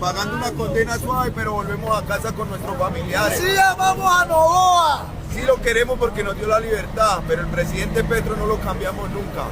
pagando una condena suave, pero volvemos a casa con nuestros familiares. ¡Sí, llamamos a Noboa! Sí lo queremos porque nos dio la libertad, pero el presidente Petro no lo cambiamos nunca.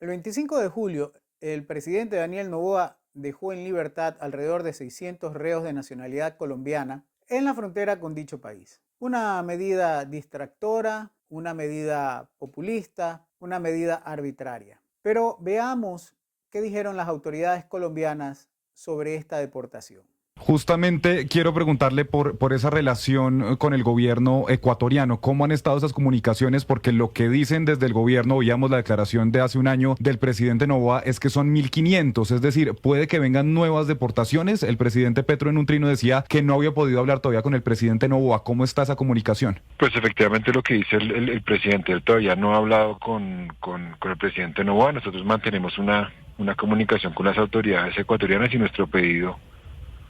El 25 de julio, el presidente Daniel Noboa dejó en libertad alrededor de 600 reos de nacionalidad colombiana en la frontera con dicho país. Una medida distractora, una medida populista, una medida arbitraria. Pero veamos qué dijeron las autoridades colombianas sobre esta deportación. Justamente quiero preguntarle por esa relación con el gobierno ecuatoriano. ¿Cómo han estado esas comunicaciones? Porque lo que dicen desde el gobierno, oíamos la declaración de hace un año del presidente Noboa, es que son 1.500. Es decir, puede que vengan nuevas deportaciones. El presidente Petro en un trino decía que no había podido hablar todavía con el presidente Noboa. ¿Cómo está esa comunicación? Pues efectivamente lo que dice el presidente, él todavía no ha hablado con el presidente Noboa. Nosotros mantenemos una comunicación con las autoridades ecuatorianas y nuestro pedido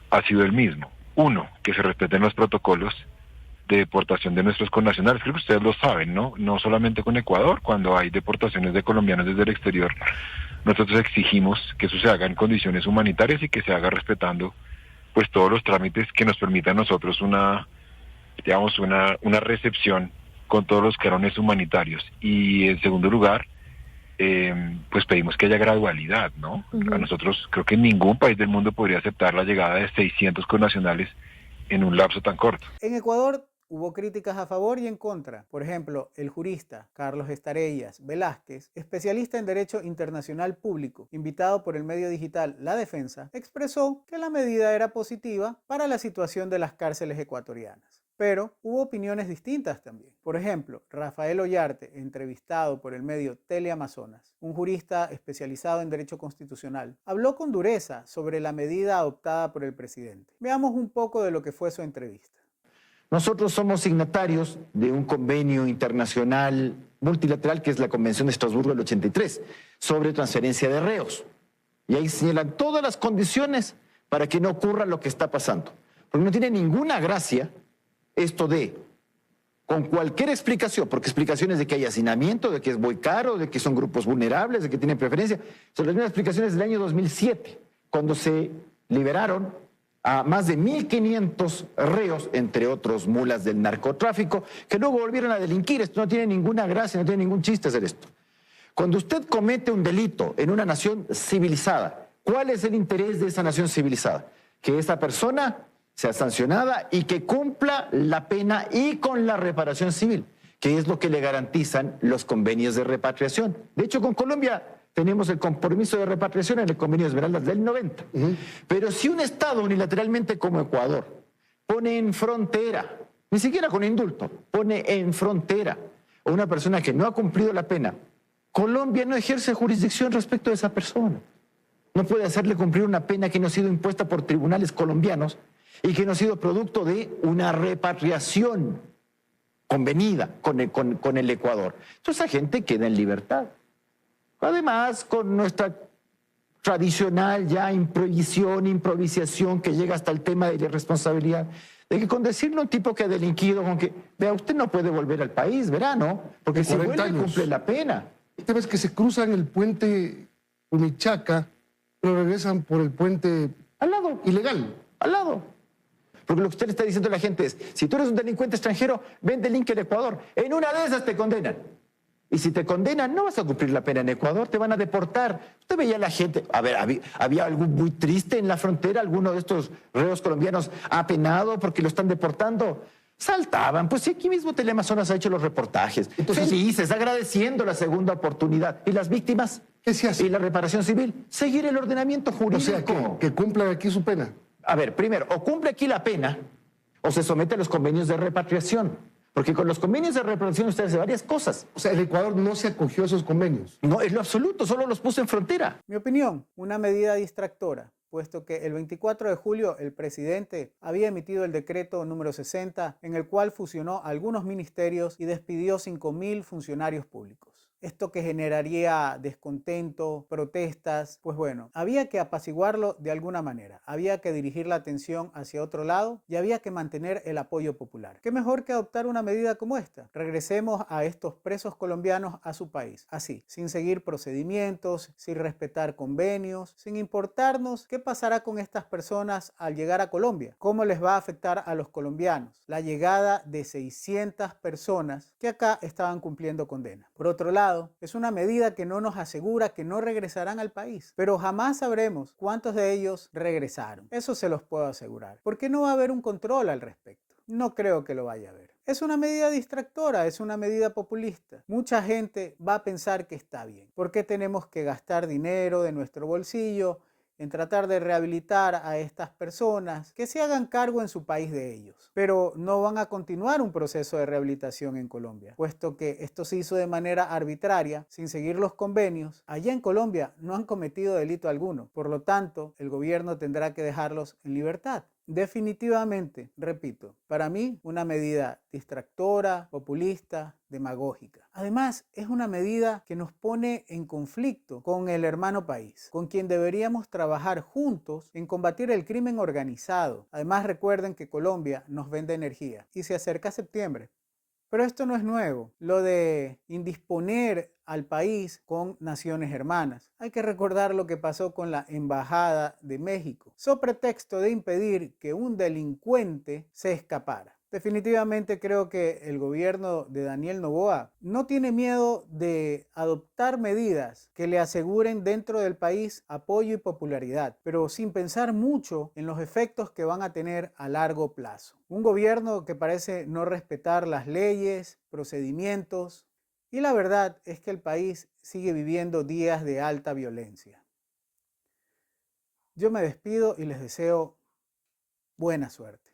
ha sido el mismo. Uno, que se respeten los protocolos de deportación de nuestros connacionales. Creo que ustedes lo saben, ¿no? No solamente con Ecuador, cuando hay deportaciones de colombianos desde el exterior, nosotros exigimos que eso se haga en condiciones humanitarias y que se haga respetando pues todos los trámites que nos permitan a nosotros una recepción con todos los cánones humanitarios. Y en segundo lugar, pues pedimos que haya gradualidad, ¿no? A nosotros creo que ningún país del mundo podría aceptar la llegada de 600 connacionales en un lapso tan corto. En Ecuador hubo críticas a favor y en contra. Por ejemplo, el jurista Carlos Estarellas Velázquez, especialista en Derecho Internacional Público, invitado por el medio digital La Defensa, expresó que la medida era positiva para la situación de las cárceles ecuatorianas. Pero hubo opiniones distintas también. Por ejemplo, Rafael Ollarte, entrevistado por el medio Teleamazonas, un jurista especializado en Derecho Constitucional, habló con dureza sobre la medida adoptada por el presidente. Veamos un poco de lo que fue su entrevista. Nosotros somos signatarios de un convenio internacional multilateral que es la Convención de Estrasburgo del 83 sobre transferencia de reos. Y ahí señalan todas las condiciones para que no ocurra lo que está pasando. Porque no tiene ninguna gracia esto de, con cualquier explicación, porque explicaciones de que hay hacinamiento, de que es muy caro, de que son grupos vulnerables, de que tienen preferencia, son las mismas explicaciones del año 2007, cuando se liberaron a más de 1.500 reos, entre otros mulas del narcotráfico, que luego volvieron a delinquir. Esto no tiene ninguna gracia, no tiene ningún chiste hacer esto. Cuando usted comete un delito en una nación civilizada, ¿cuál es el interés de esa nación civilizada? Que esa persona sea sancionada y que cumpla la pena y con la reparación civil, que es lo que le garantizan los convenios de repatriación. De hecho, con Colombia tenemos el compromiso de repatriación en el convenio de Esmeraldas del 90. Pero si un Estado unilateralmente como Ecuador pone en frontera, ni siquiera con indulto, pone en frontera a una persona que no ha cumplido la pena, Colombia no ejerce jurisdicción respecto de esa persona. No puede hacerle cumplir una pena que no ha sido impuesta por tribunales colombianos y que no ha sido producto de una repatriación convenida con el Ecuador. Entonces esa gente queda en libertad. Además, con nuestra tradicional ya improvisación que llega hasta el tema de la irresponsabilidad, de que con decirle a un tipo que ha delinquido, con que, vea, usted no puede volver al país, verá, ¿no? Porque si vuelve cumple la pena. El tema es que se cruzan el puente Humichaca, pero regresan por el puente al lado, ilegal, al lado. Porque lo que usted le está diciendo a la gente es, si tú eres un delincuente extranjero, ven delinque en Ecuador. En una de esas te condenan. Y si te condenan, no vas a cumplir la pena en Ecuador, te van a deportar. Usted veía a la gente, a ver, había algo muy triste en la frontera, alguno de estos reos colombianos apenado porque lo están deportando. Saltaban, pues sí, aquí mismo Teleamazonas ha hecho los reportajes. Entonces, felices, agradeciendo la segunda oportunidad. ¿Y las víctimas? ¿Qué se hace? ¿Y la reparación civil? Seguir el ordenamiento jurídico. O sea, que cumplan aquí su pena. A ver, primero, o cumple aquí la pena, o se somete a los convenios de repatriación. Porque con los convenios de repatriación usted hace varias cosas. O sea, el Ecuador no se acogió a esos convenios. No, en lo absoluto, solo los puso en frontera. Mi opinión, una medida distractora, puesto que el 24 de julio el presidente había emitido el decreto número 60, en el cual fusionó algunos ministerios y despidió 5.000 funcionarios públicos. esto que generaría descontento, protestas. Pues bueno, había que apaciguarlo de alguna manera, había que dirigir la atención hacia otro lado y había que mantener el apoyo popular. ¿Qué mejor que adoptar una medida como esta? Regresemos a estos presos colombianos a su país, así, sin seguir procedimientos, sin respetar convenios, sin importarnos qué pasará con estas personas al llegar a Colombia, cómo les va a afectar a los colombianos la llegada de 600 personas que acá estaban cumpliendo condena. Por otro lado, es una medida que no nos asegura que no regresarán al país, pero jamás sabremos cuántos de ellos regresaron. Eso se los puedo asegurar, porque no va a haber un control al respecto. No creo que lo vaya a haber. Es una medida distractora, es una medida populista. Mucha gente va a pensar que está bien. ¿Por qué tenemos que gastar dinero de nuestro bolsillo en tratar de rehabilitar a estas personas, que se hagan cargo en su país de ellos? Pero no van a continuar un proceso de rehabilitación en Colombia, puesto que esto se hizo de manera arbitraria, sin seguir los convenios. Allá en Colombia no han cometido delito alguno, por lo tanto, el gobierno tendrá que dejarlos en libertad. Definitivamente, repito, para mí una medida distractora, populista, demagógica. Además, es una medida que nos pone en conflicto con el hermano país, con quien deberíamos trabajar juntos en combatir el crimen organizado. Además, recuerden que Colombia nos vende energía y se acerca septiembre. Pero esto no es nuevo, lo de indisponer al país con naciones hermanas. Hay que recordar lo que pasó con la Embajada de México, so pretexto de impedir que un delincuente se escapara. Definitivamente creo que el gobierno de Daniel Noboa no tiene miedo de adoptar medidas que le aseguren dentro del país apoyo y popularidad, pero sin pensar mucho en los efectos que van a tener a largo plazo. Un gobierno que parece no respetar las leyes, procedimientos, y la verdad es que el país sigue viviendo días de alta violencia. Yo me despido y les deseo buena suerte.